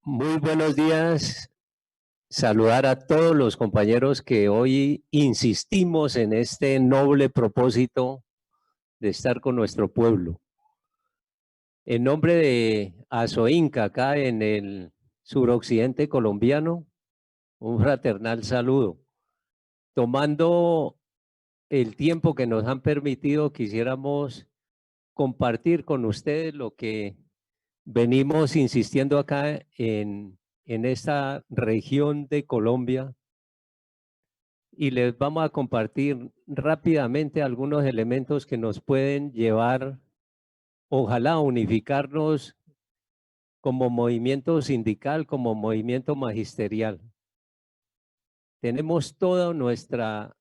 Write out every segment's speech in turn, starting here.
Muy buenos días. Saludar a todos los compañeros que hoy insistimos en este noble propósito de estar con nuestro pueblo. En nombre de Asoinca, acá en el suroccidente colombiano, un fraternal saludo. Tomando el tiempo que nos han permitido, quisiéramos compartir con ustedes lo que venimos insistiendo acá en esta región de Colombia, y les vamos a compartir rápidamente algunos elementos que nos pueden llevar, ojalá, a unificarnos como movimiento sindical, como movimiento magisterial. Tenemos toda nuestra,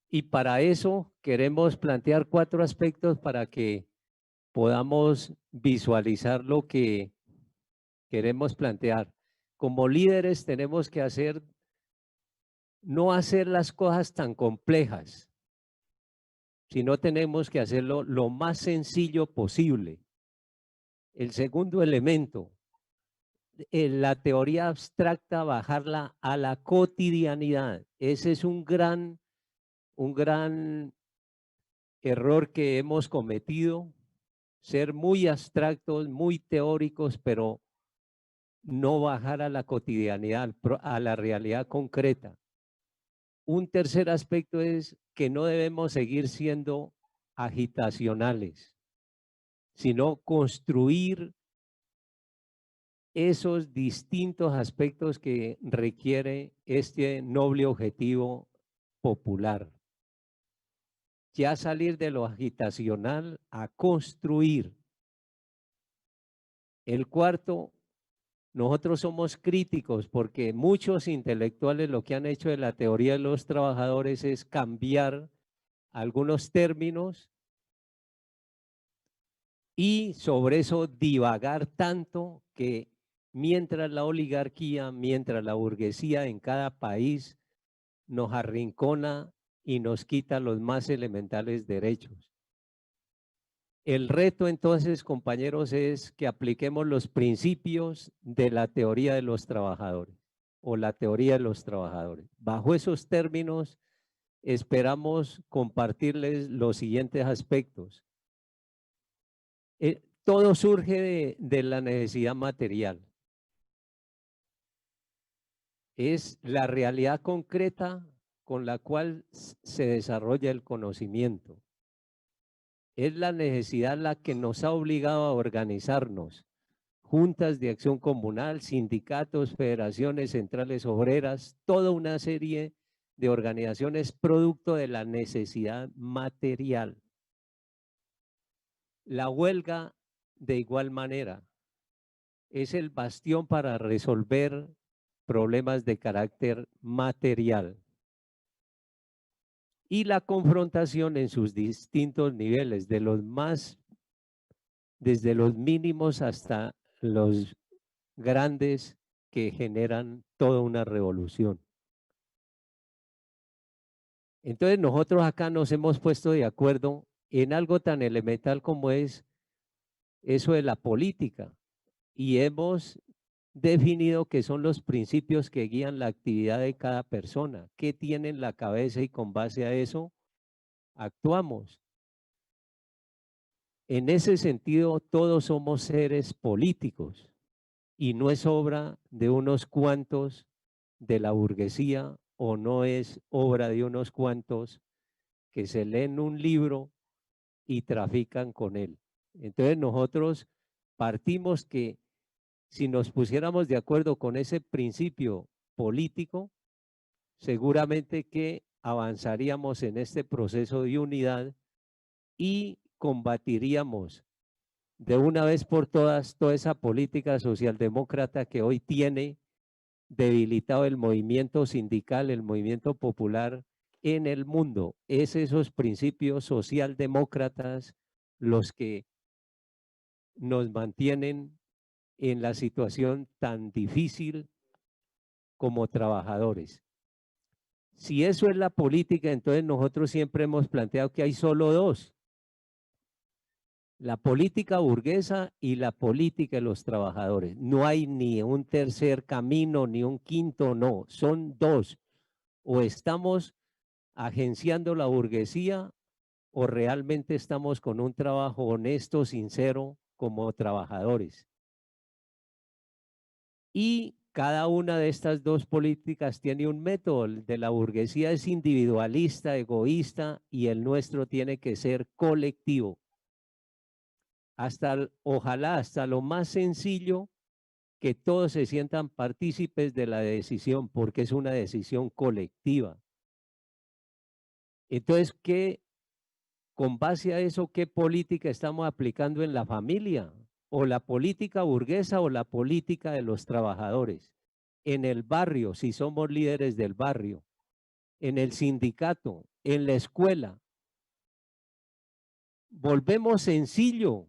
y para eso queremos plantear 4 aspectos para que podamos visualizar lo que queremos plantear. Como líderes tenemos que no hacer las cosas tan complejas, sino tenemos que hacerlo lo más sencillo posible. El segundo elemento, la teoría abstracta, bajarla a la cotidianidad. Ese es un gran error que hemos cometido, ser muy abstractos, muy teóricos, pero no bajar a la cotidianidad, a la realidad concreta. Un tercer aspecto es que no debemos seguir siendo agitacionales, sino construir esos distintos aspectos que requiere este noble objetivo popular. Ya salir de lo agitacional a construir. El cuarto, nosotros somos críticos porque muchos intelectuales lo que han hecho de la teoría de los trabajadores es cambiar algunos términos y sobre eso divagar tanto que mientras la oligarquía, mientras la burguesía en cada país nos arrincona y nos quita los más elementales derechos. El reto entonces, compañeros, es que apliquemos los principios de la teoría de los trabajadores o la teoría de los trabajadores. Bajo esos términos, esperamos compartirles los siguientes aspectos. Todo surge de la necesidad material. Es la realidad concreta con la cual se desarrolla el conocimiento. Es la necesidad la que nos ha obligado a organizarnos. Juntas de acción comunal, sindicatos, federaciones, centrales obreras, toda una serie de organizaciones producto de la necesidad material. La huelga, de igual manera, es el bastión para resolver problemas de carácter material. Y la confrontación en sus distintos niveles, desde los mínimos hasta los grandes, que generan toda una revolución. Entonces nosotros acá nos hemos puesto de acuerdo en algo tan elemental como es eso de la política, y hemos definido qué son los principios que guían la actividad de cada persona, qué tiene en la cabeza, y con base a eso actuamos. En ese sentido, todos somos seres políticos y no es obra de unos cuantos de la burguesía, o no es obra de unos cuantos que se leen un libro y trafican con él. Entonces nosotros partimos que si nos pusiéramos de acuerdo con ese principio político, seguramente que avanzaríamos en este proceso de unidad y combatiríamos de una vez por todas toda esa política socialdemócrata que hoy tiene debilitado el movimiento sindical, el movimiento popular en el mundo. Es esos principios socialdemócratas los que nos mantienen en la situación tan difícil como trabajadores. Si eso es la política, entonces nosotros siempre hemos planteado que hay solo dos. La política burguesa y la política de los trabajadores. No hay ni un tercer camino, ni un quinto, no. Son dos. O estamos agenciando la burguesía o realmente estamos con un trabajo honesto, sincero, como trabajadores. Y cada una de estas dos políticas tiene un método. El de la burguesía es individualista, egoísta, y el nuestro tiene que ser colectivo. Ojalá hasta lo más sencillo, que todos se sientan partícipes de la decisión, porque es una decisión colectiva. Entonces, con base a eso, ¿qué política estamos aplicando en la familia? O la política burguesa o la política de los trabajadores. En el barrio, si somos líderes del barrio. En el sindicato, en la escuela. Volvemos sencillo.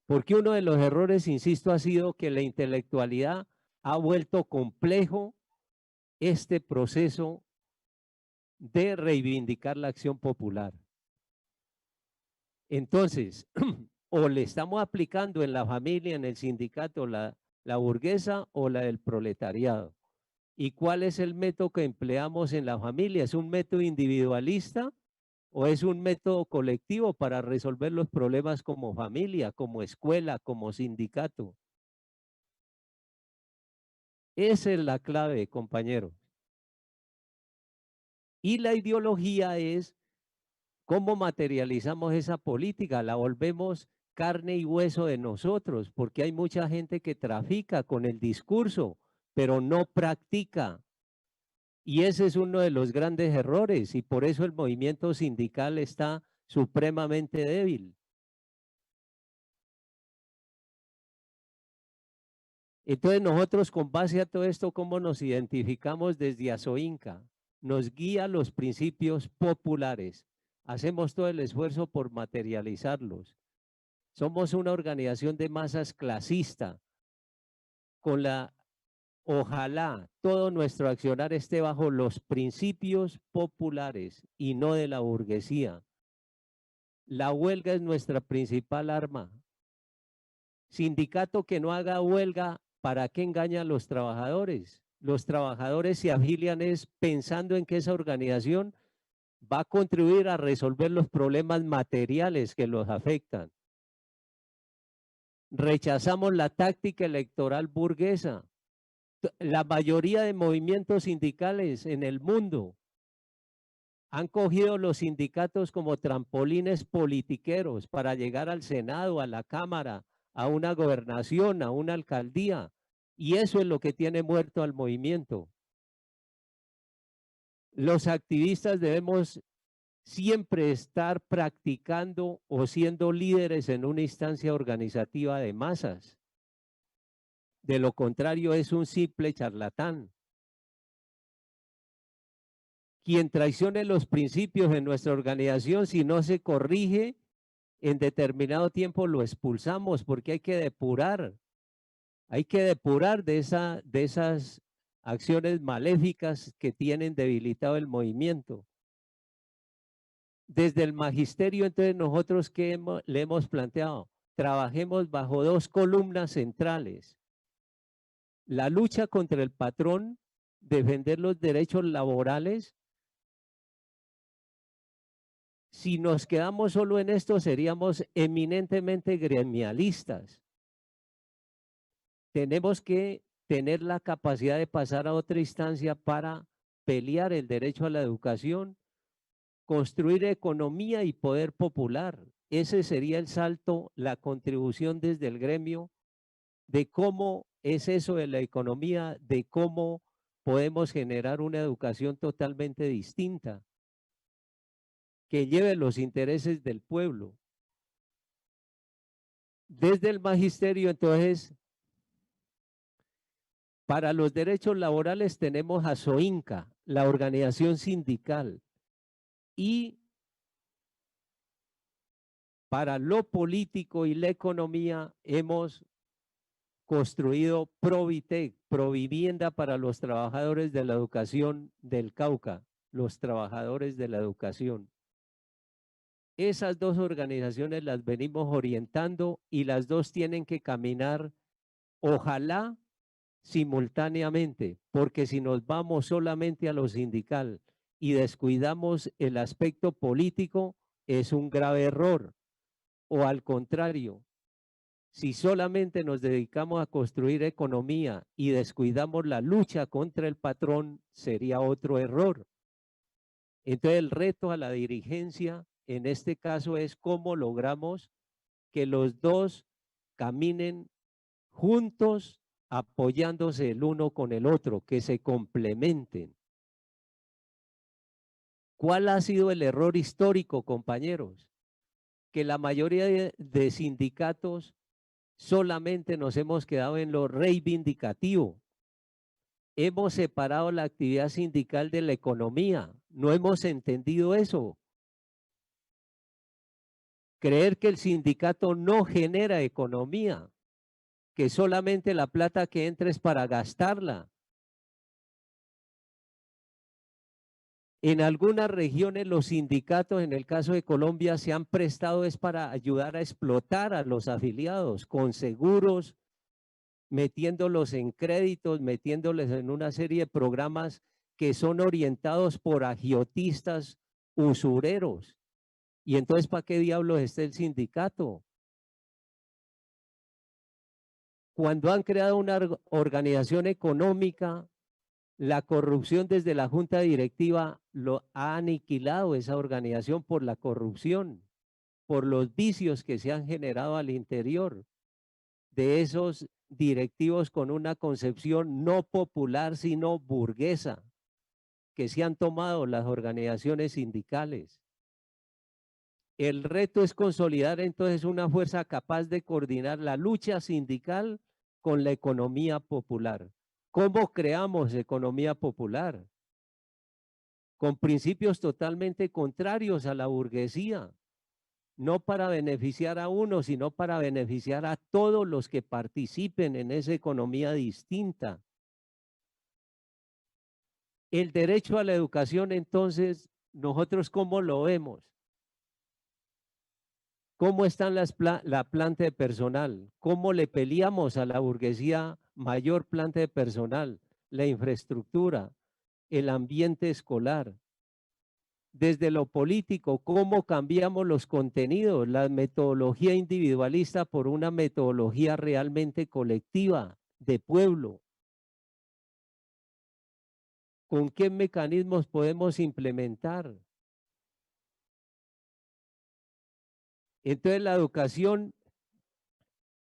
Porque uno de los errores, insisto, ha sido que la intelectualidad ha vuelto complejo este proceso de reivindicar la acción popular. Entonces, o le estamos aplicando en la familia, en el sindicato, la burguesa o la del proletariado. ¿Y cuál es el método que empleamos en la familia? ¿Es un método individualista o es un método colectivo para resolver los problemas como familia, como escuela, como sindicato? Esa es la clave, compañeros. Y la ideología es cómo materializamos esa política, la volvemos carne y hueso de nosotros, porque hay mucha gente que trafica con el discurso, pero no practica. Y ese es uno de los grandes errores, y por eso el movimiento sindical está supremamente débil. Entonces nosotros, con base a todo esto, ¿cómo nos identificamos desde Asoinca? Nos guía los principios populares. Hacemos todo el esfuerzo por materializarlos. Somos una organización de masas clasista, ojalá todo nuestro accionar esté bajo los principios populares y no de la burguesía. La huelga es nuestra principal arma. Sindicato que no haga huelga, ¿para qué engaña a los trabajadores? Los trabajadores se afilian es pensando en que esa organización va a contribuir a resolver los problemas materiales que los afectan. Rechazamos la táctica electoral burguesa. La mayoría de movimientos sindicales en el mundo han cogido los sindicatos como trampolines politiqueros para llegar al Senado, a la Cámara, a una gobernación, a una alcaldía. Y eso es lo que tiene muerto al movimiento. Los activistas debemos siempre estar practicando o siendo líderes en una instancia organizativa de masas. De lo contrario, es un simple charlatán. Quien traicione los principios de nuestra organización, si no se corrige, en determinado tiempo lo expulsamos, porque hay que depurar de esas acciones maléficas que tienen debilitado el movimiento. Desde el magisterio, entonces, nosotros le hemos planteado, trabajemos bajo dos columnas centrales: la lucha contra el patrón, defender los derechos laborales. Si nos quedamos solo en esto, seríamos eminentemente gremialistas. Tenemos que tener la capacidad de pasar a otra instancia para pelear el derecho a la educación, construir economía y poder popular. Ese sería el salto, la contribución desde el gremio, de cómo es eso de la economía, de cómo podemos generar una educación totalmente distinta, que lleve los intereses del pueblo. Desde el magisterio, entonces, para los derechos laborales tenemos a SOINCA, la organización sindical, y para lo político y la economía hemos construido Provitec, Provivienda para los trabajadores de la educación del Cauca, los trabajadores de la educación. Esas dos organizaciones las venimos orientando y las dos tienen que caminar, ojalá, simultáneamente, porque si nos vamos solamente a lo sindical y descuidamos el aspecto político, es un grave error. O al contrario, si solamente nos dedicamos a construir economía y descuidamos la lucha contra el patrón, sería otro error. Entonces el reto a la dirigencia en este caso es cómo logramos que los dos caminen juntos, apoyándose el uno con el otro, que se complementen. ¿Cuál ha sido el error histórico, compañeros? Que la mayoría de sindicatos solamente nos hemos quedado en lo reivindicativo. Hemos separado la actividad sindical de la economía. No hemos entendido eso. Creer que el sindicato no genera economía, que solamente la plata que entra es para gastarla. En algunas regiones los sindicatos, en el caso de Colombia, se han prestado es para ayudar a explotar a los afiliados con seguros, metiéndolos en créditos, metiéndoles en una serie de programas que son orientados por agiotistas usureros. Y entonces, ¿para qué diablos está el sindicato? Cuando han creado una organización económica, la corrupción desde la junta directiva lo ha aniquilado esa organización por la corrupción, por los vicios que se han generado al interior de esos directivos con una concepción no popular, sino burguesa, que se han tomado las organizaciones sindicales. El reto es consolidar entonces una fuerza capaz de coordinar la lucha sindical con la economía popular. ¿Cómo creamos economía popular? Con principios totalmente contrarios a la burguesía, no para beneficiar a uno, sino para beneficiar a todos los que participen en esa economía distinta. El derecho a la educación, entonces, nosotros ¿cómo lo vemos? ¿Cómo están la planta de personal? ¿Cómo le peleamos a la burguesía mayor planta de personal, la infraestructura, el ambiente escolar? Desde lo político, ¿cómo cambiamos los contenidos, la metodología individualista por una metodología realmente colectiva, de pueblo? ¿Con qué mecanismos podemos implementar? Entonces la educación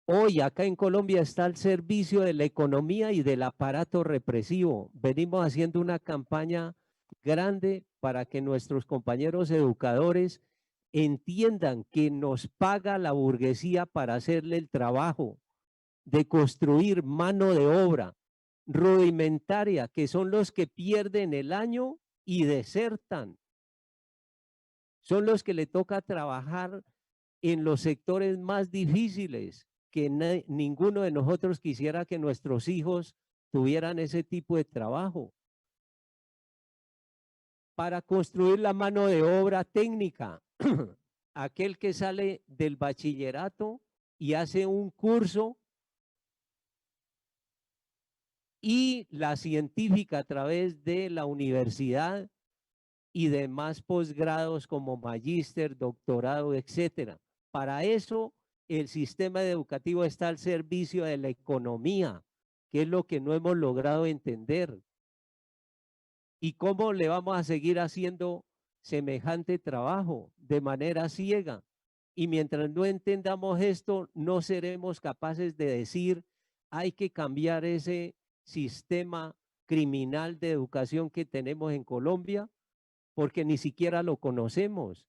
hoy acá en Colombia está al servicio de la economía y del aparato represivo. Venimos haciendo una campaña grande para que nuestros compañeros educadores entiendan que nos paga la burguesía para hacerle el trabajo de construir mano de obra rudimentaria, que son los que pierden el año y desertan. Son los que le toca trabajar en los sectores más difíciles, que ninguno de nosotros quisiera que nuestros hijos tuvieran ese tipo de trabajo. Para construir la mano de obra técnica, aquel que sale del bachillerato y hace un curso y la científica a través de la universidad y demás posgrados como magíster, doctorado, etcétera. Para eso el sistema educativo está al servicio de la economía, que es lo que no hemos logrado entender. ¿Y cómo le vamos a seguir haciendo semejante trabajo de manera ciega? Y mientras no entendamos esto, no seremos capaces de decir, hay que cambiar ese sistema criminal de educación que tenemos en Colombia, porque ni siquiera lo conocemos.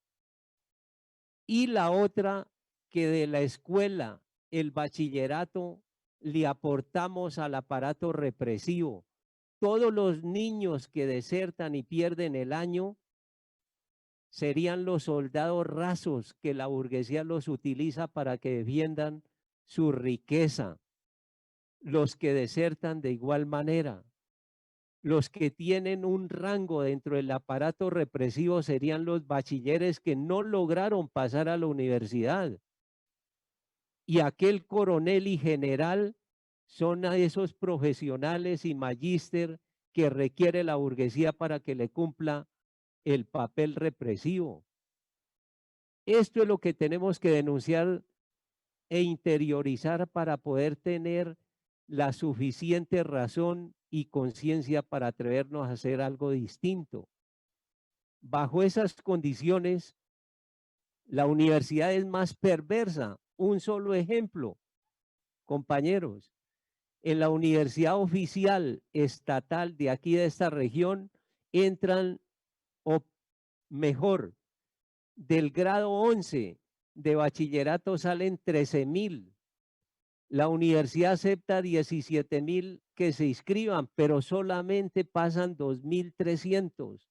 Y la otra, que de la escuela, el bachillerato, le aportamos al aparato represivo. Todos los niños que desertan y pierden el año serían los soldados rasos que la burguesía los utiliza para que defiendan su riqueza. Los que desertan de igual manera. Los que tienen un rango dentro del aparato represivo serían los bachilleres que no lograron pasar a la universidad. Y aquel coronel y general son a esos profesionales y magíster que requiere la burguesía para que le cumpla el papel represivo. Esto es lo que tenemos que denunciar e interiorizar para poder tener la suficiente razón y conciencia para atrevernos a hacer algo distinto. Bajo esas condiciones, la universidad es más perversa. Un solo ejemplo, compañeros. En la universidad oficial estatal de aquí de esta región entran, o mejor, del grado 11 de bachillerato salen 13,000. La universidad acepta 17,000 que se inscriban, pero solamente pasan 2,300.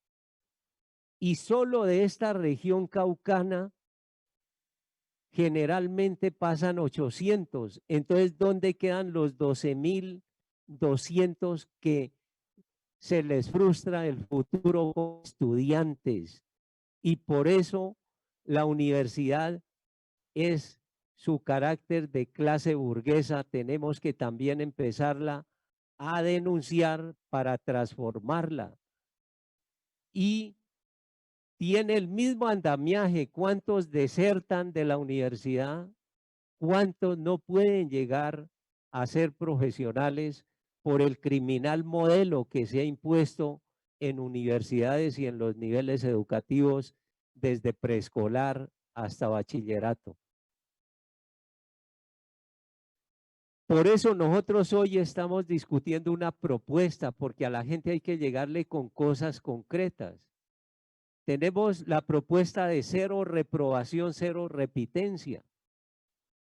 Y solo de esta región caucana generalmente pasan 800. Entonces, ¿dónde quedan los 12,200 que se les frustra el futuro como estudiantes? Y por eso la universidad es su carácter de clase burguesa. Tenemos que también empezarla a denunciar para transformarla. Y tiene el mismo andamiaje. ¿Cuántos desertan de la universidad? ¿Cuántos no pueden llegar a ser profesionales por el criminal modelo que se ha impuesto en universidades y en los niveles educativos desde preescolar hasta bachillerato? Por eso nosotros hoy estamos discutiendo una propuesta, porque a la gente hay que llegarle con cosas concretas. Tenemos la propuesta de 0 reprobación, 0 repitencia.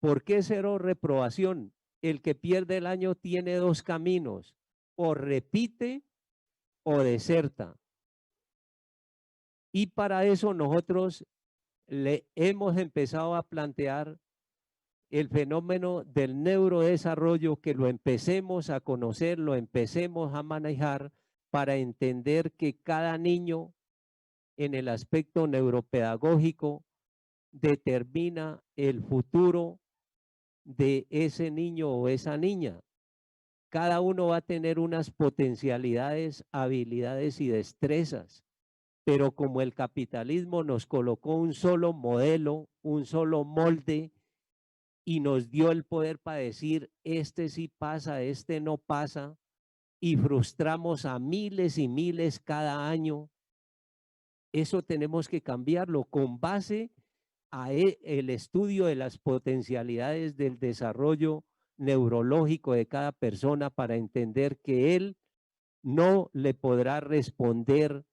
¿Por qué 0 reprobación? El que pierde el año tiene 2 caminos: o repite o deserta. Y para eso nosotros le hemos empezado a plantear el fenómeno del neurodesarrollo, que lo empecemos a conocer, lo empecemos a manejar para entender que cada niño en el aspecto neuropedagógico determina el futuro de ese niño o esa niña. Cada uno va a tener unas potencialidades, habilidades y destrezas, pero como el capitalismo nos colocó un solo modelo, un solo molde, y nos dio el poder para decir, este sí pasa, este no pasa, y frustramos a miles y miles cada año. Eso tenemos que cambiarlo con base a el estudio de las potencialidades del desarrollo neurológico de cada persona, para entender que él no le podrá responder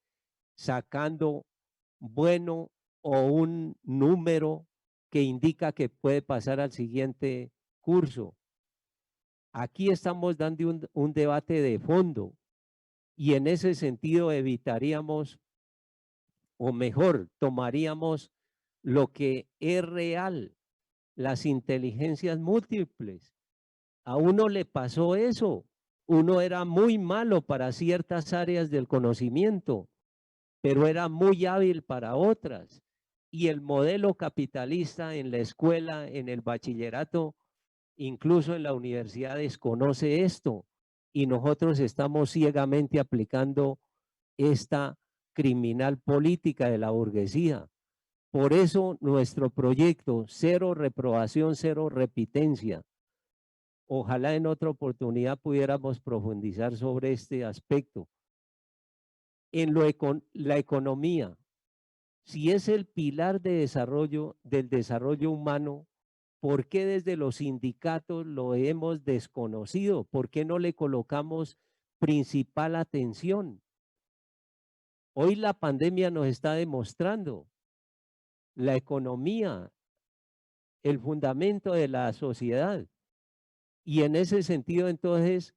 sacando bueno o un número que indica que puede pasar al siguiente curso. Aquí estamos dando un debate de fondo, y en ese sentido evitaríamos, o mejor, tomaríamos lo que es real, las inteligencias múltiples. A uno le pasó eso. Uno era muy malo para ciertas áreas del conocimiento, pero era muy hábil para otras. Y el modelo capitalista en la escuela, en el bachillerato, incluso en la universidad, desconoce esto. Y nosotros estamos ciegamente aplicando esta criminal política de la burguesía. Por eso nuestro proyecto, 0 reprobación, 0 repitencia. Ojalá en otra oportunidad pudiéramos profundizar sobre este aspecto. En la economía, si es el pilar de desarrollo del desarrollo humano, ¿por qué desde los sindicatos lo hemos desconocido? ¿Por qué no le colocamos principal atención? Hoy la pandemia nos está demostrando la economía, el fundamento de la sociedad. Y en ese sentido, entonces,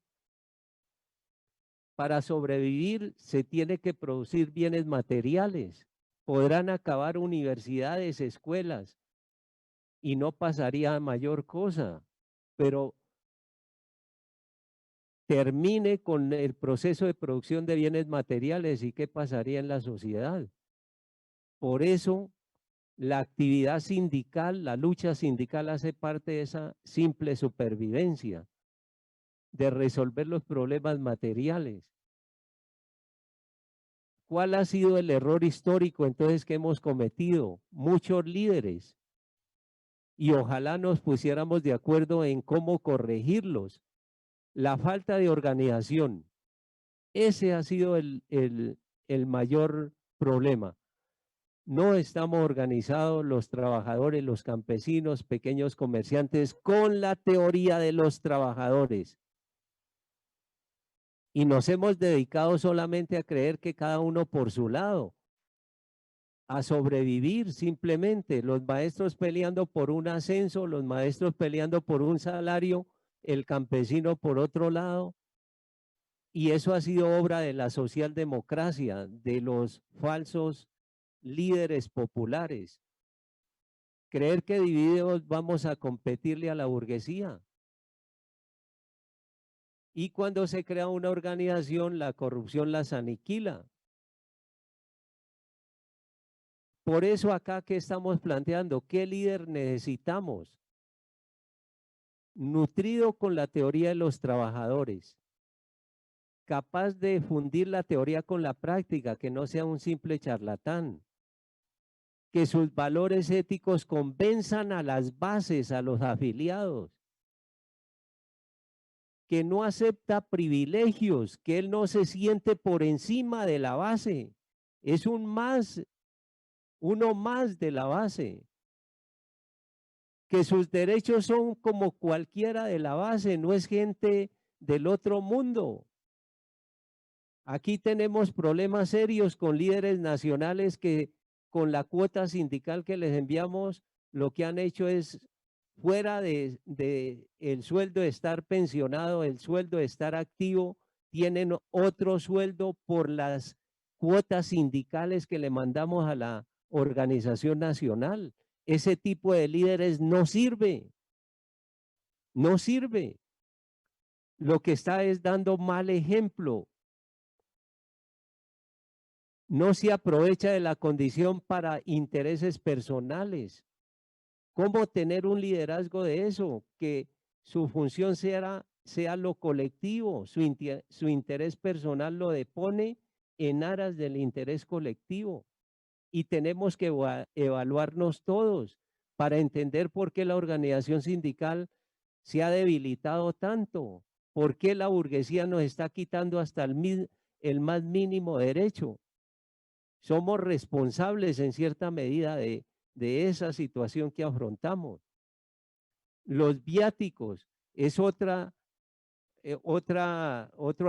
para sobrevivir se tiene que producir bienes materiales. Podrán acabar universidades, escuelas, y no pasaría a mayor cosa, pero termine con el proceso de producción de bienes materiales y qué pasaría en la sociedad. Por eso la actividad sindical, la lucha sindical hace parte de esa simple supervivencia, de resolver los problemas materiales. ¿Cuál ha sido el error histórico entonces que hemos cometido? Muchos líderes. Y ojalá nos pusiéramos de acuerdo en cómo corregirlos. La falta de organización. Ese ha sido el mayor problema. No estamos organizados los trabajadores, los campesinos, pequeños comerciantes con la teoría de los trabajadores. Y nos hemos dedicado solamente a creer que cada uno por su lado, a sobrevivir simplemente, los maestros peleando por un ascenso, los maestros peleando por un salario, el campesino por otro lado. Y eso ha sido obra de la socialdemocracia, de los falsos líderes populares. Creer que divididos vamos a competirle a la burguesía. Y cuando se crea una organización, la corrupción las aniquila. Por eso acá que estamos planteando, ¿qué líder necesitamos? Nutrido con la teoría de los trabajadores, capaz de fundir la teoría con la práctica, que no sea un simple charlatán, que sus valores éticos convenzan a las bases, a los afiliados, que no acepta privilegios, que él no se siente por encima de la base, es uno más de la base, que sus derechos son como cualquiera de la base, no es gente del otro mundo. Aquí tenemos problemas serios con líderes nacionales que con la cuota sindical que les enviamos, lo que han hecho es, fuera de el sueldo de estar pensionado, el sueldo de estar activo, tienen otro sueldo por las cuotas sindicales que le mandamos a la organización nacional. Ese tipo de líderes no sirve, no sirve. Lo que está es dando mal ejemplo. No se aprovecha de la condición para intereses personales. ¿Cómo tener un liderazgo de eso? Que su función sea lo colectivo, su interés personal lo depone en aras del interés colectivo. Y tenemos que evaluarnos todos para entender por qué la organización sindical se ha debilitado tanto, por qué la burguesía nos está quitando hasta el más mínimo derecho. Somos responsables en cierta medida de esa situación que afrontamos. Los viáticos es otro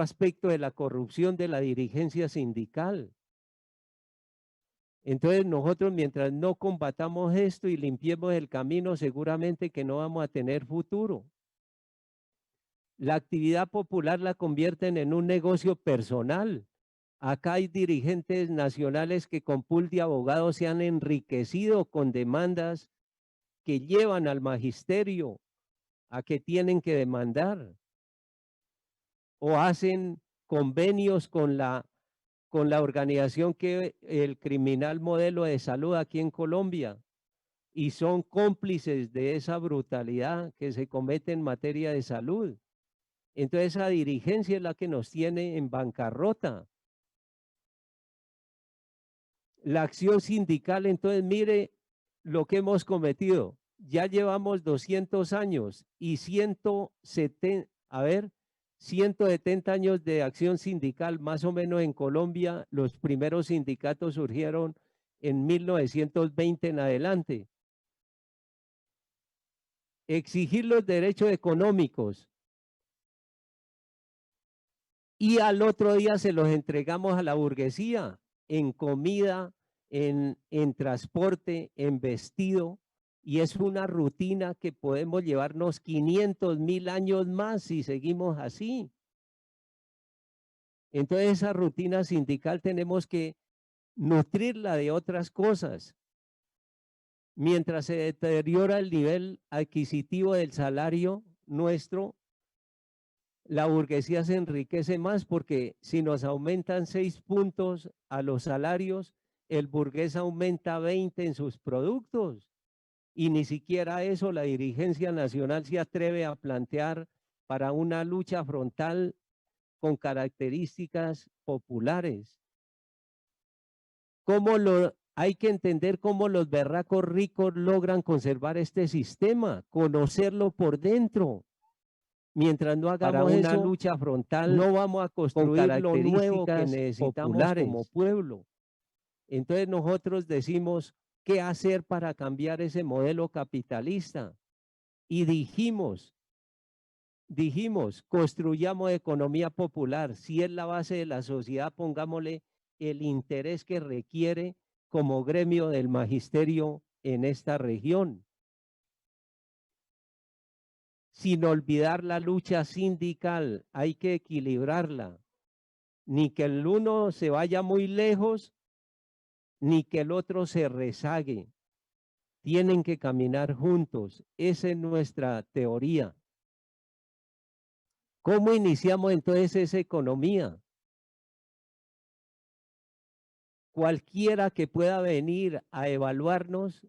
aspecto de la corrupción de la dirigencia sindical. Entonces nosotros mientras no combatamos esto y limpiemos el camino, seguramente que no vamos a tener futuro. La actividad popular la convierten en un negocio personal. Acá hay dirigentes nacionales que con pool de abogados se han enriquecido con demandas que llevan al magisterio a que tienen que demandar. O hacen convenios con la organización que el criminal modelo de salud aquí en Colombia y son cómplices de esa brutalidad que se comete en materia de salud. Entonces esa dirigencia es la que nos tiene en bancarrota. La acción sindical, entonces mire lo que hemos cometido. Ya llevamos 200 años y 170 años de acción sindical, más o menos en Colombia. Los primeros sindicatos surgieron en 1920 en adelante. Exigir los derechos económicos y al otro día se los entregamos a la burguesía en comida, en transporte, en vestido, y es una rutina que podemos llevarnos 500.000 años más si seguimos así. Entonces esa rutina sindical tenemos que nutrirla de otras cosas. Mientras se deteriora el nivel adquisitivo del salario nuestro, la burguesía se enriquece más porque si nos aumentan 6 puntos a los salarios, el burgués aumenta 20 en sus productos. Y ni siquiera eso la dirigencia nacional se atreve a plantear para una lucha frontal con características populares. Hay que entender cómo los berracos ricos logran conservar este sistema, conocerlo por dentro. Mientras no hagamos una lucha frontal, no vamos a construir lo nuevo que necesitamos como pueblo. Entonces nosotros decimos, ¿qué hacer para cambiar ese modelo capitalista? Y dijimos, construyamos economía popular. Si es la base de la sociedad, pongámosle el interés que requiere como gremio del magisterio en esta región. Sin olvidar la lucha sindical, hay que equilibrarla. Ni que el uno se vaya muy lejos, ni que el otro se rezague. Tienen que caminar juntos. Esa es nuestra teoría. ¿Cómo iniciamos entonces esa economía? Cualquiera que pueda venir a evaluarnos,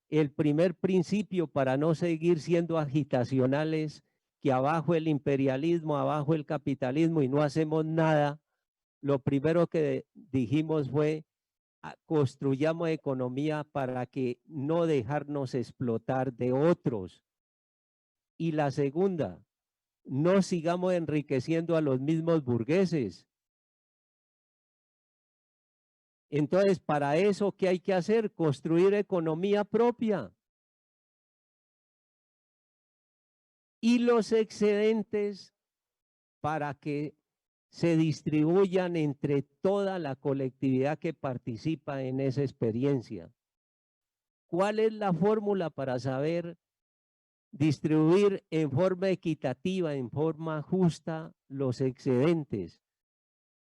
el primer principio para no seguir siendo agitacionales, que abajo el imperialismo, abajo el capitalismo y no hacemos nada, lo primero que dijimos fue construyamos economía para que no dejarnos explotar de otros. Y la segunda, no sigamos enriqueciendo a los mismos burgueses. Entonces, para eso, ¿qué hay que hacer? Construir economía propia. Y los excedentes para que se distribuyan entre toda la colectividad que participa en esa experiencia. ¿Cuál es la fórmula para saber distribuir en forma equitativa, en forma justa los excedentes?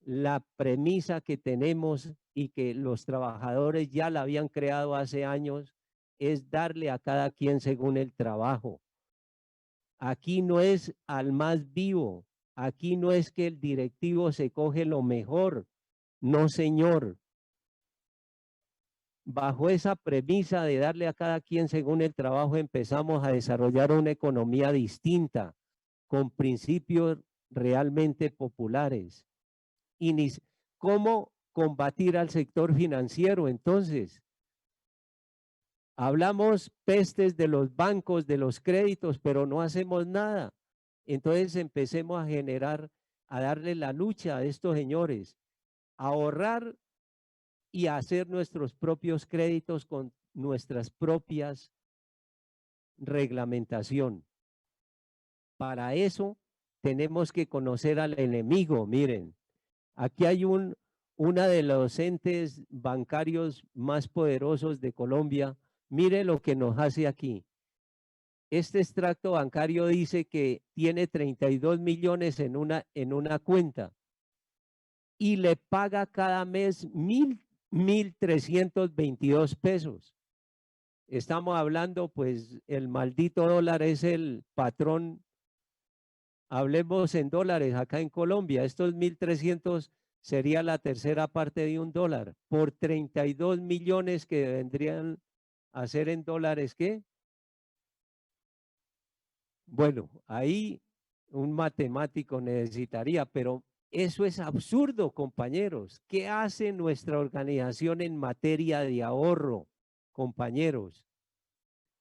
La premisa que tenemos y que los trabajadores ya la habían creado hace años es darle a cada quien según el trabajo. Aquí no es al más vivo, aquí no es que el directivo se coge lo mejor, no señor. Bajo esa premisa de darle a cada quien según el trabajo empezamos a desarrollar una economía distinta, con principios realmente populares. ¿Cómo combatir al sector financiero entonces? Hablamos pestes de los bancos, de los créditos, pero no hacemos nada. Entonces empecemos a generar, a darle la lucha a estos señores, a ahorrar y a hacer nuestros propios créditos con nuestras propias reglamentación. Para eso tenemos que conocer al enemigo. Miren, aquí hay una de los entes bancarios más poderosos de Colombia. Mire lo que nos hace aquí. Este extracto bancario dice que tiene 32 millones en una cuenta y le paga cada mes 1.322 pesos. Estamos hablando, pues, el maldito dólar es el patrón. Hablemos en dólares acá en Colombia. Estos 1.300 sería la tercera parte de un dólar. Por 32 millones que vendrían a ser en dólares, ¿qué? Bueno, ahí un matemático necesitaría, pero eso es absurdo, compañeros. ¿Qué hace nuestra organización en materia de ahorro, compañeros?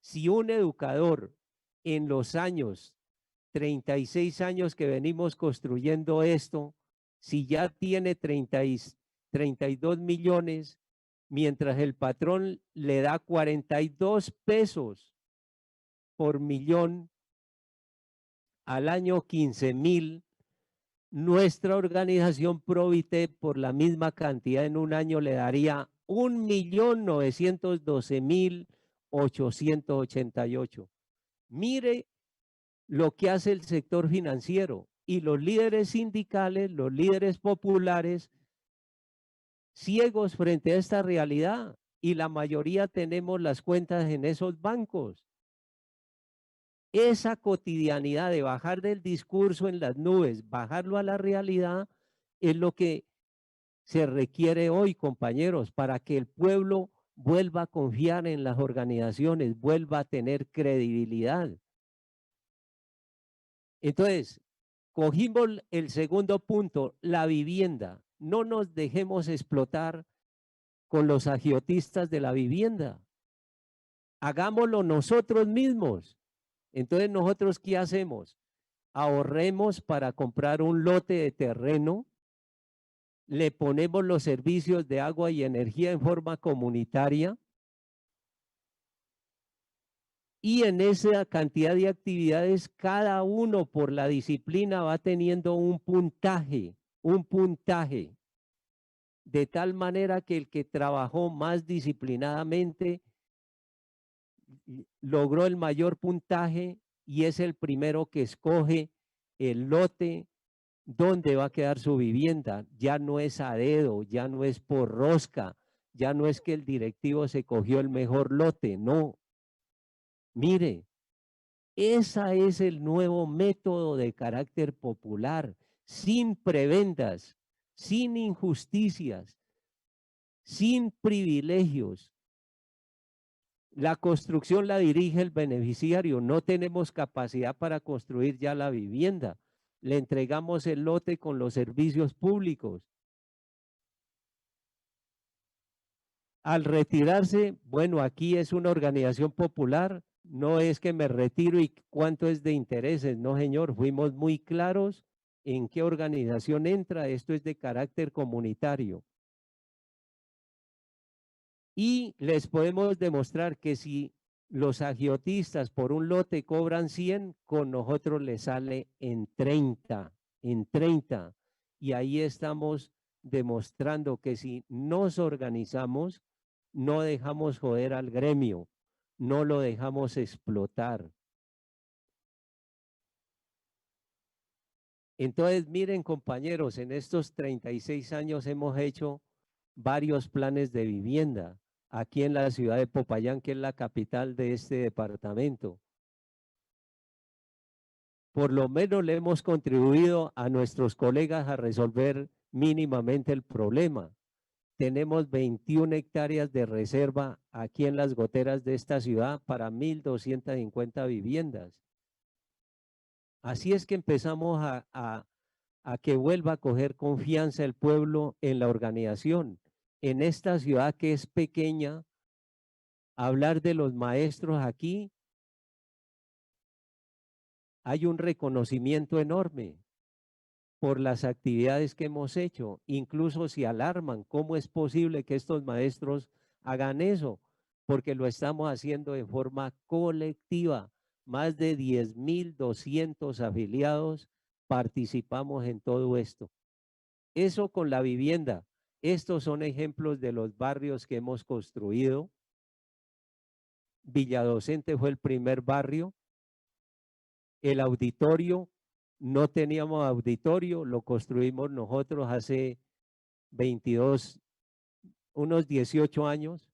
Si un educador en los años, 36 años que venimos construyendo esto, si ya tiene 32 millones, mientras el patrón le da 42 pesos por millón, al año 15.000, nuestra organización Provite por la misma cantidad en un año le daría 1.912.888. Mire lo que hace el sector financiero y los líderes sindicales, los líderes populares, ciegos frente a esta realidad, y la mayoría tenemos las cuentas en esos bancos. Esa cotidianidad de bajar del discurso en las nubes, bajarlo a la realidad, es lo que se requiere hoy, compañeros, para que el pueblo vuelva a confiar en las organizaciones, vuelva a tener credibilidad. Entonces, cogimos el segundo punto, la vivienda. No nos dejemos explotar con los agiotistas de la vivienda. Hagámoslo nosotros mismos. Entonces, ¿nosotros qué hacemos? Ahorremos para comprar un lote de terreno, le ponemos los servicios de agua y energía en forma comunitaria, y en esa cantidad de actividades, cada uno por la disciplina va teniendo un puntaje, de tal manera que el que trabajó más disciplinadamente logró el mayor puntaje y es el primero que escoge el lote donde va a quedar su vivienda. Ya no es a dedo, ya no es por rosca, ya no es que el directivo se cogió el mejor lote, no. Mire, ese es el nuevo método de carácter popular, sin prebendas, sin injusticias, sin privilegios. La construcción la dirige el beneficiario, no tenemos capacidad para construir ya la vivienda. Le entregamos el lote con los servicios públicos. Al retirarse, bueno, aquí es una organización popular, no es que me retiro y cuánto es de intereses, no señor, fuimos muy claros en qué organización entra, esto es de carácter comunitario. Y les podemos demostrar que si los agiotistas por un lote cobran 100, con nosotros les sale en 30, en 30. Y ahí estamos demostrando que si nos organizamos, no dejamos joder al gremio, no lo dejamos explotar. Entonces, miren compañeros, en estos 36 años hemos hecho varios planes de vivienda aquí en la ciudad de Popayán, que es la capital de este departamento. Por lo menos le hemos contribuido a nuestros colegas a resolver mínimamente el problema. Tenemos 21 hectáreas de reserva aquí en las goteras de esta ciudad para 1.250 viviendas. Así es que empezamos a que vuelva a coger confianza el pueblo en la organización. En esta ciudad que es pequeña, hablar de los maestros aquí, hay un reconocimiento enorme por las actividades que hemos hecho. Incluso se alarman, ¿cómo es posible que estos maestros hagan eso? Porque lo estamos haciendo en forma colectiva. Más de 10.200 afiliados participamos en todo esto. Eso con la vivienda. Estos son ejemplos de los barrios que hemos construido. Villadocente fue el primer barrio. El auditorio, no teníamos auditorio, lo construimos nosotros hace 22, unos 18 años.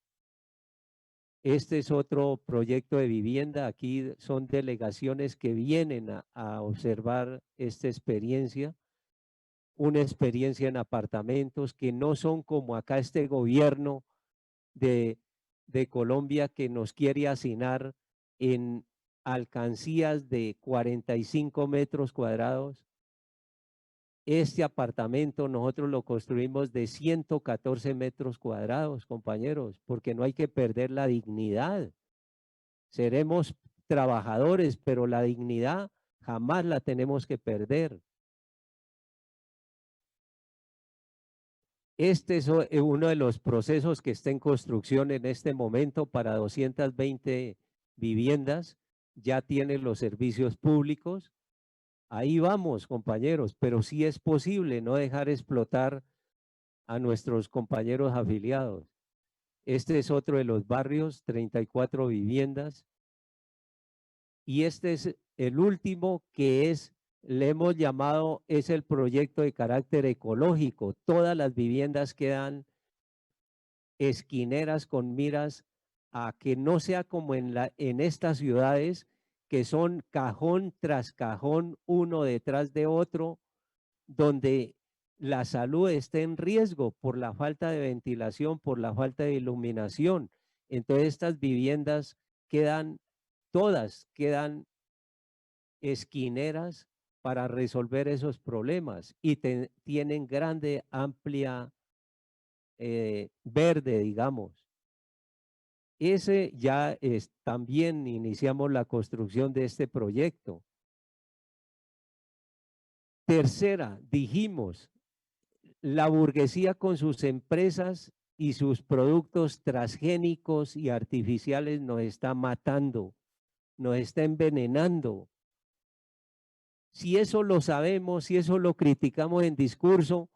Este es otro proyecto de vivienda. Aquí son delegaciones que vienen a observar esta experiencia. Una experiencia en apartamentos que no son como acá este gobierno de Colombia que nos quiere hacinar en alcancías de 45 metros cuadrados. Este apartamento nosotros lo construimos de 114 metros cuadrados, compañeros, porque no hay que perder la dignidad. Seremos trabajadores, pero la dignidad jamás la tenemos que perder. Este es uno de los procesos que está en construcción en este momento para 220 viviendas. Ya tiene los servicios públicos. Ahí vamos, compañeros, pero sí es posible no dejar explotar a nuestros compañeros afiliados. Este es otro de los barrios, 34 viviendas. Y este es el último que le hemos llamado, es el proyecto de carácter ecológico. Todas las viviendas quedan esquineras con miras a que no sea como en estas ciudades que son cajón tras cajón, uno detrás de otro, donde la salud está en riesgo por la falta de ventilación, por la falta de iluminación. Entonces estas viviendas todas quedan esquineras para resolver esos problemas y tienen grande, amplia, verde, digamos. Ese ya es, también iniciamos la construcción de este proyecto. Tercera, dijimos, la burguesía con sus empresas y sus productos transgénicos y artificiales nos está matando, nos está envenenando. Si eso lo sabemos, si eso lo criticamos en discurso,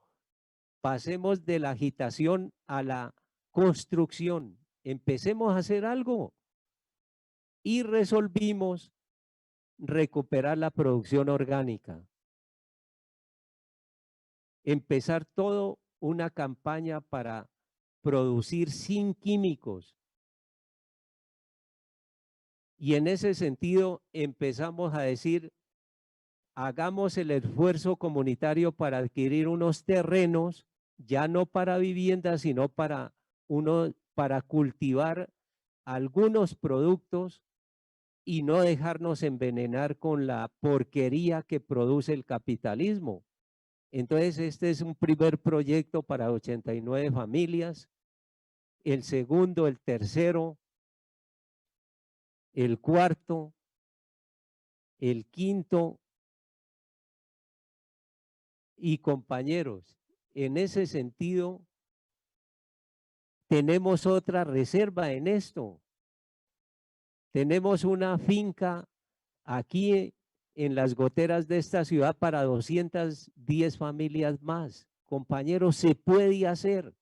pasemos de la agitación a la construcción. Empecemos a hacer algo y resolvimos recuperar la producción orgánica. Empezar todo una campaña para producir sin químicos. Y en ese sentido empezamos a decir, hagamos el esfuerzo comunitario para adquirir unos terrenos, ya no para viviendas, sino para cultivar algunos productos y no dejarnos envenenar con la porquería que produce el capitalismo. Entonces, este es un primer proyecto para 89 familias, el segundo, el tercero, el cuarto, el quinto, y compañeros, en ese sentido, tenemos otra reserva en esto. Tenemos una finca aquí en las goteras de esta ciudad para 210 familias más. Compañeros, se puede hacer,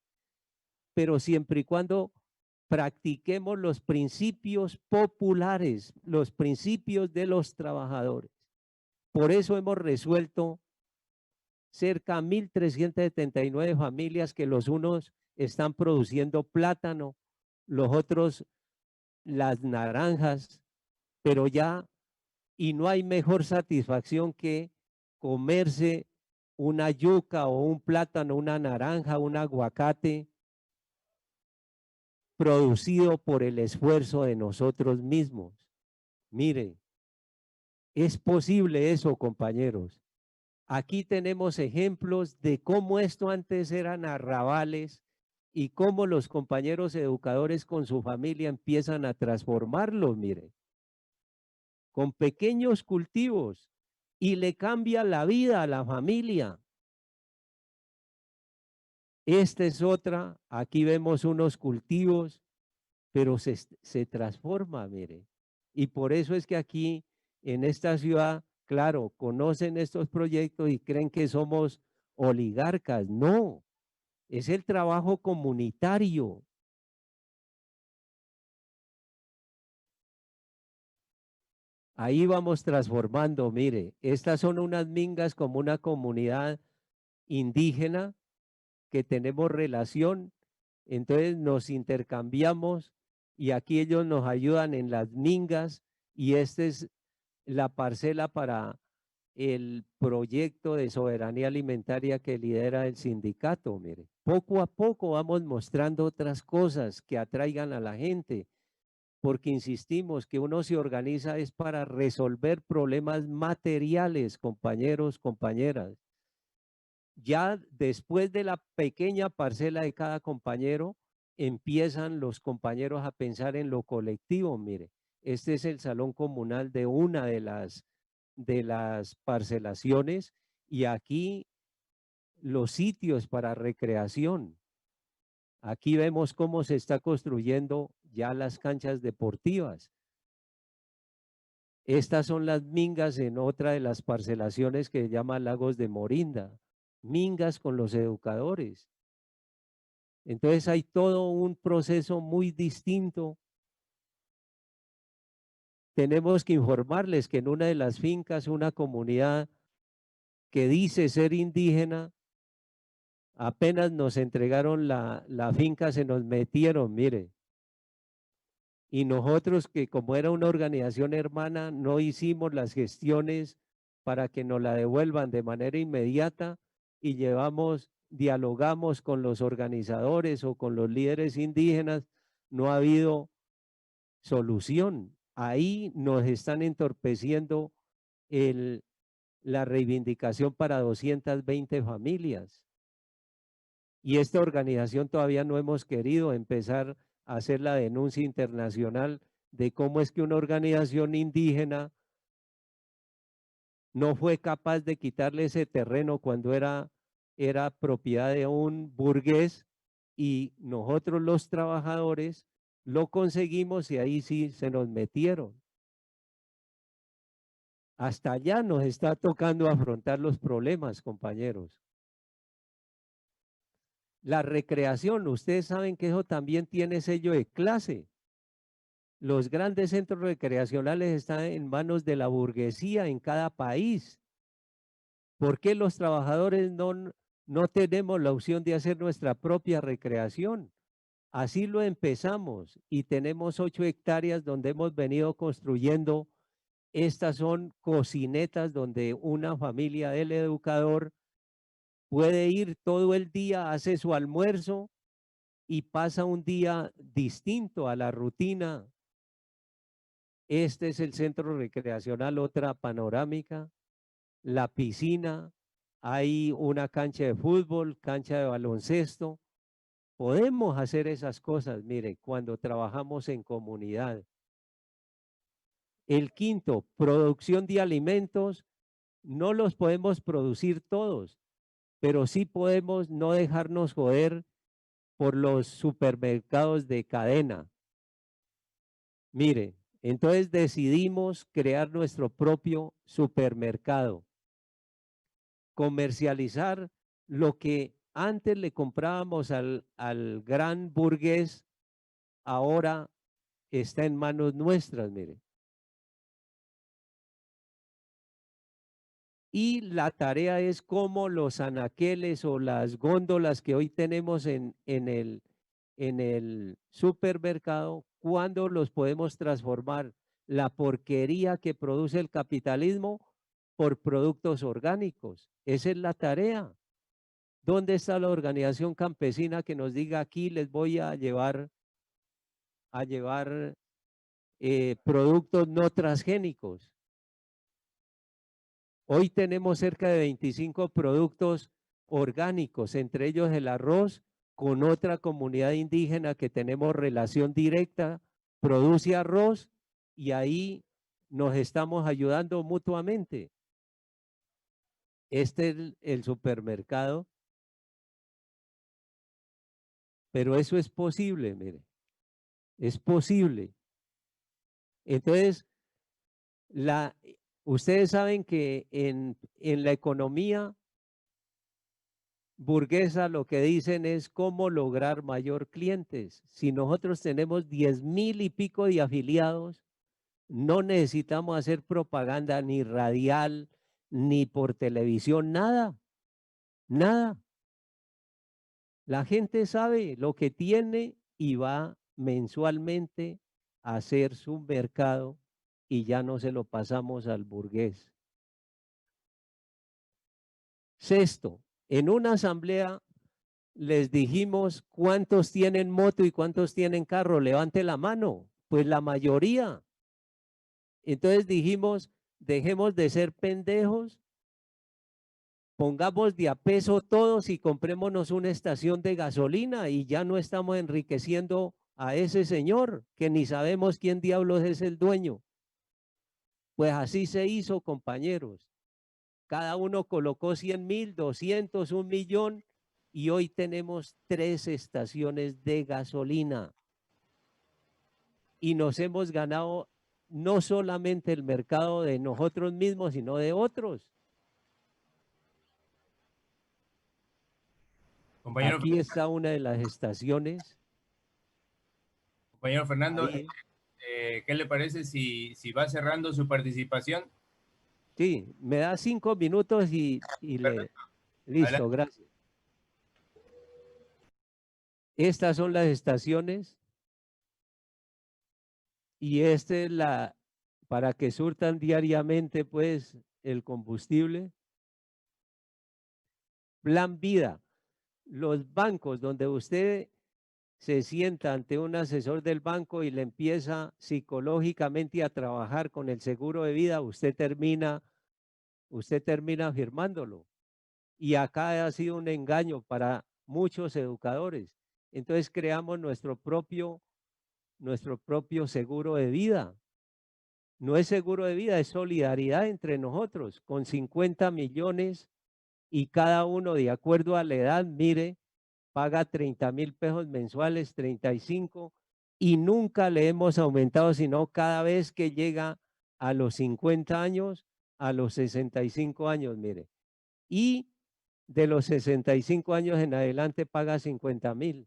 pero siempre y cuando practiquemos los principios populares, los principios de los trabajadores. Por eso hemos resuelto cerca de 1.379 familias que los unos están produciendo plátano, los otros las naranjas, pero ya, y no hay mejor satisfacción que comerse una yuca o un plátano, una naranja, un aguacate producido por el esfuerzo de nosotros mismos. Mire, es posible eso, compañeros. Aquí tenemos ejemplos de cómo esto antes eran arrabales y cómo los compañeros educadores con su familia empiezan a transformarlo, mire, con pequeños cultivos y le cambia la vida a la familia. Esta es otra, aquí vemos unos cultivos, pero se transforma, mire. Y por eso es que aquí en esta ciudad, claro, conocen estos proyectos y creen que somos oligarcas. No, es el trabajo comunitario. Ahí vamos transformando, mire, estas son unas mingas como una comunidad indígena que tenemos relación, entonces nos intercambiamos y aquí ellos nos ayudan en las mingas y esta es la parcela para el proyecto de soberanía alimentaria que lidera el sindicato. Mire, poco a poco vamos mostrando otras cosas que atraigan a la gente, porque insistimos que uno se organiza es para resolver problemas materiales, compañeros, compañeras. Ya después de la pequeña parcela de cada compañero, empiezan los compañeros a pensar en lo colectivo. Mire, este es el salón comunal de una de las parcelaciones y aquí los sitios para recreación. Aquí vemos cómo se está construyendo ya las canchas deportivas. Estas son las mingas en otra de las parcelaciones que se llama Lagos de Morinda. Mingas con los educadores. Entonces hay todo un proceso muy distinto. Tenemos que informarles que en una de las fincas, una comunidad que dice ser indígena, apenas nos entregaron la finca, se nos metieron, mire, Y nosotros, que como era una organización hermana, no hicimos las gestiones para que nos la devuelvan de manera inmediata y dialogamos con los organizadores o con los líderes indígenas, no ha habido solución. Ahí nos están entorpeciendo la reivindicación para 220 familias. Y esta organización todavía no hemos querido empezar a hacer la denuncia internacional de cómo es que una organización indígena no fue capaz de quitarle ese terreno cuando era propiedad de un burgués, y nosotros los trabajadores lo conseguimos y ahí sí se nos metieron. Hasta allá nos está tocando afrontar los problemas, compañeros. La recreación, ustedes saben que eso también tiene sello de clase. Los grandes centros recreacionales están en manos de la burguesía en cada país. ¿Por qué los trabajadores no tenemos la opción de hacer nuestra propia recreación? Así lo empezamos y tenemos 8 hectáreas donde hemos venido construyendo. Estas son cocinetas donde una familia del educador puede ir todo el día, hace su almuerzo y pasa un día distinto a la rutina. Este es el centro recreacional, otra panorámica, la piscina, hay una cancha de fútbol, cancha de baloncesto. Podemos hacer esas cosas, mire, cuando trabajamos en comunidad. El quinto, producción de alimentos. No los podemos producir todos, pero sí podemos no dejarnos joder por los supermercados de cadena. Mire, entonces decidimos crear nuestro propio supermercado, comercializar lo que antes le comprábamos al gran burgués, ahora está en manos nuestras, mire. Y la tarea es cómo los anaqueles o las góndolas que hoy tenemos en el supermercado, ¿cuándo los podemos transformar la porquería que produce el capitalismo por productos orgánicos? Esa es la tarea. ¿Dónde está la organización campesina que nos diga aquí les voy a llevar productos no transgénicos? Hoy tenemos cerca de 25 productos orgánicos, entre ellos el arroz, con otra comunidad indígena que tenemos relación directa, produce arroz y ahí nos estamos ayudando mutuamente. Este es el supermercado, pero eso es posible, mire, es posible. Entonces, ustedes saben que en la economía burguesa lo que dicen es cómo lograr mayor clientes. Si nosotros tenemos 10,000 y pico de afiliados, no necesitamos hacer propaganda ni radial, ni por televisión, nada, nada. La gente sabe lo que tiene y va mensualmente a hacer su mercado y ya no se lo pasamos al burgués. Sexto, en una asamblea les dijimos cuántos tienen moto y cuántos tienen carro, levante la mano, pues la mayoría. Entonces dijimos, dejemos de ser pendejos, pongamos de a peso todos y comprémonos una estación de gasolina y ya no estamos enriqueciendo a ese señor que ni sabemos quién diablos es el dueño. Pues así se hizo, compañeros. Cada uno colocó 100,000, 200, 1,000,000 y hoy tenemos 3 estaciones de gasolina. Y nos hemos ganado no solamente el mercado de nosotros mismos, sino de otros. Compañero, Aquí está una de las estaciones. compañero Fernando, Ahí. ¿qué le parece si va cerrando su participación? Sí, me da 5 minutos y listo, Adelante. gracias. Estas son las estaciones. y este es para que surtan diariamente pues el combustible. Plan Vida, los bancos donde usted se sienta ante un asesor del banco y le empieza psicológicamente a trabajar con el seguro de vida, usted termina firmándolo. Y acá ha sido un engaño para muchos educadores. Entonces creamos nuestro propio seguro de vida. No es seguro de vida, es solidaridad entre nosotros, con 50 millones y cada uno de acuerdo a la edad, mire, paga 30,000 pesos mensuales, 35, y nunca le hemos aumentado, sino cada vez que llega a los 50 años, a los 65 años, mire. Y de los 65 años en adelante paga 50,000.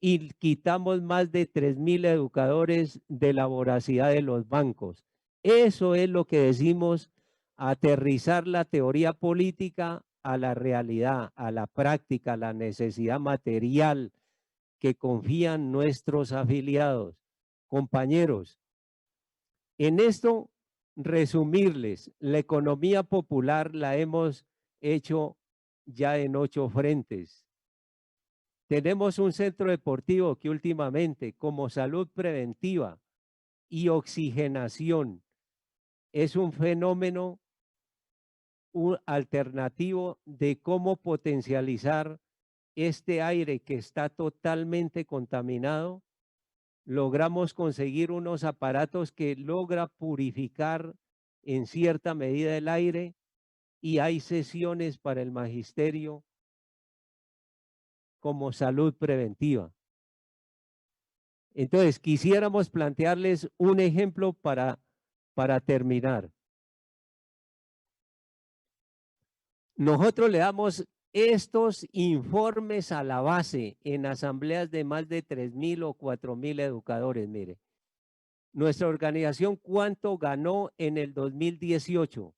Y quitamos más de 3,000 educadores de la voracidad de los bancos. Eso es lo que decimos, aterrizar la teoría política a la realidad, a la práctica, a la necesidad material que confían nuestros afiliados. Compañeros, en esto resumirles, la economía popular la hemos hecho ya en 8 frentes. Tenemos un centro deportivo que últimamente, como salud preventiva y oxigenación, es un fenómeno alternativo de cómo potencializar este aire que está totalmente contaminado. Logramos conseguir unos aparatos que logra purificar en cierta medida el aire, y hay sesiones para el magisterio como salud preventiva. Entonces, quisiéramos plantearles un ejemplo para terminar. Nosotros le damos estos informes a la base en asambleas de más de 3,000 o 4,000 educadores. Mire, nuestra organización, ¿cuánto ganó en el 2018?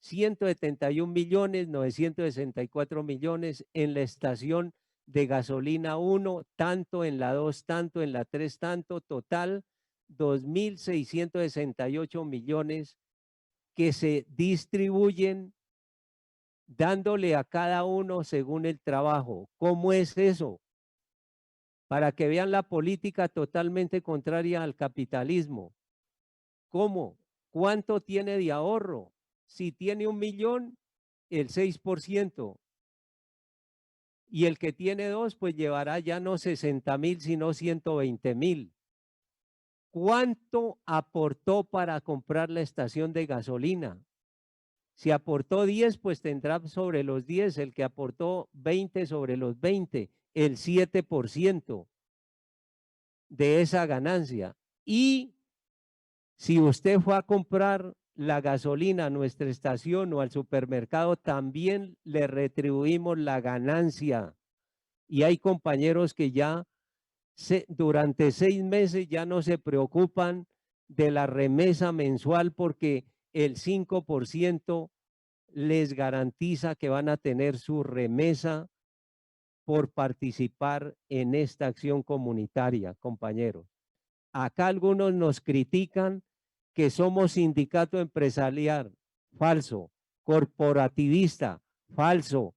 171,964 millones en la estación de gasolina 1, tanto en la 2, tanto en la 3, tanto, total 2,668 millones que se distribuyen dándole a cada uno según el trabajo. ¿Cómo es eso? Para que vean la política totalmente contraria al capitalismo. ¿Cómo? ¿Cuánto tiene de ahorro? Si tiene 1,000,000, el 6%. Y el que tiene 2, pues llevará ya no 60,000, sino 120,000. ¿Cuánto aportó para comprar la estación de gasolina? Si aportó 10, pues tendrá sobre los 10, el que aportó 20 sobre los 20, el 7% de esa ganancia. Y si usted fue a comprar la gasolina a nuestra estación o al supermercado, también le retribuimos la ganancia. Y hay compañeros que ya durante 6 meses ya no se preocupan de la remesa mensual porque el 5% les garantiza que van a tener su remesa por participar en esta acción comunitaria, compañeros. Acá algunos nos critican que somos sindicato empresarial, falso, corporativista, falso,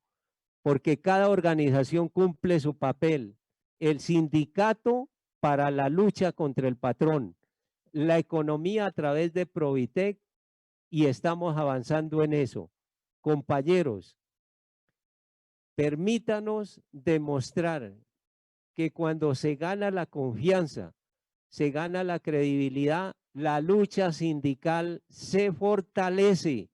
porque cada organización cumple su papel. El sindicato para la lucha contra el patrón, la economía a través de Provitec, y estamos avanzando en eso. Compañeros, permítanos demostrar que cuando se gana la confianza, se gana la credibilidad, la lucha sindical se fortalece,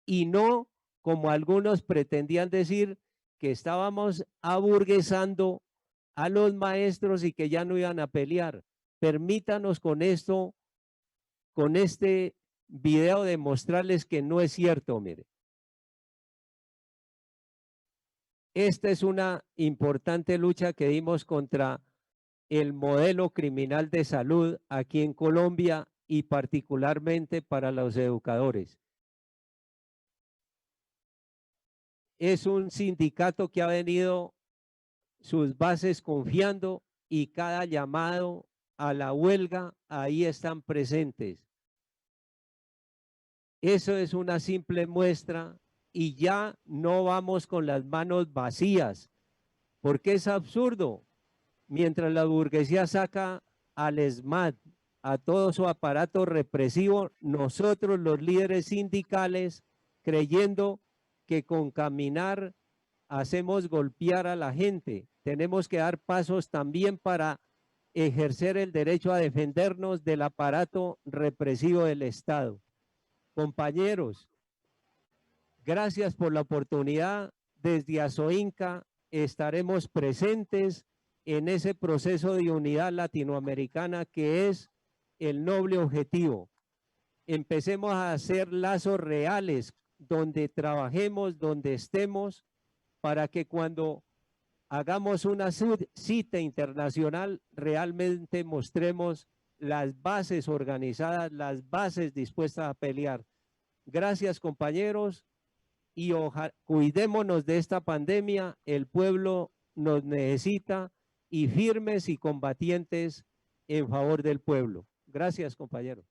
y no como algunos pretendían decir, que estábamos aburguesando a los maestros y que ya no iban a pelear. Permítanos con esto, con este video, demostrarles que no es cierto. Mire, esta es una importante lucha que dimos contra el modelo criminal de salud aquí en Colombia, y particularmente para los educadores. Es un sindicato que ha venido sus bases confiando, y cada llamado a la huelga, ahí están presentes. Eso es una simple muestra y ya no vamos con las manos vacías, porque es absurdo. Mientras la burguesía saca al ESMAD, a todo su aparato represivo, nosotros los líderes sindicales, creyendo que con caminar hacemos golpear a la gente, tenemos que dar pasos también para ejercer el derecho a defendernos del aparato represivo del Estado. Compañeros, gracias por la oportunidad. Desde ASOINCA estaremos presentes en ese proceso de unidad latinoamericana que es el noble objetivo. Empecemos a hacer lazos reales donde trabajemos, donde estemos, para que cuando hagamos una cita internacional realmente mostremos las bases organizadas, las bases dispuestas a pelear. Gracias, compañeros, y cuidémonos de esta pandemia. El pueblo nos necesita y firmes y combatientes en favor del pueblo. Gracias, compañeros.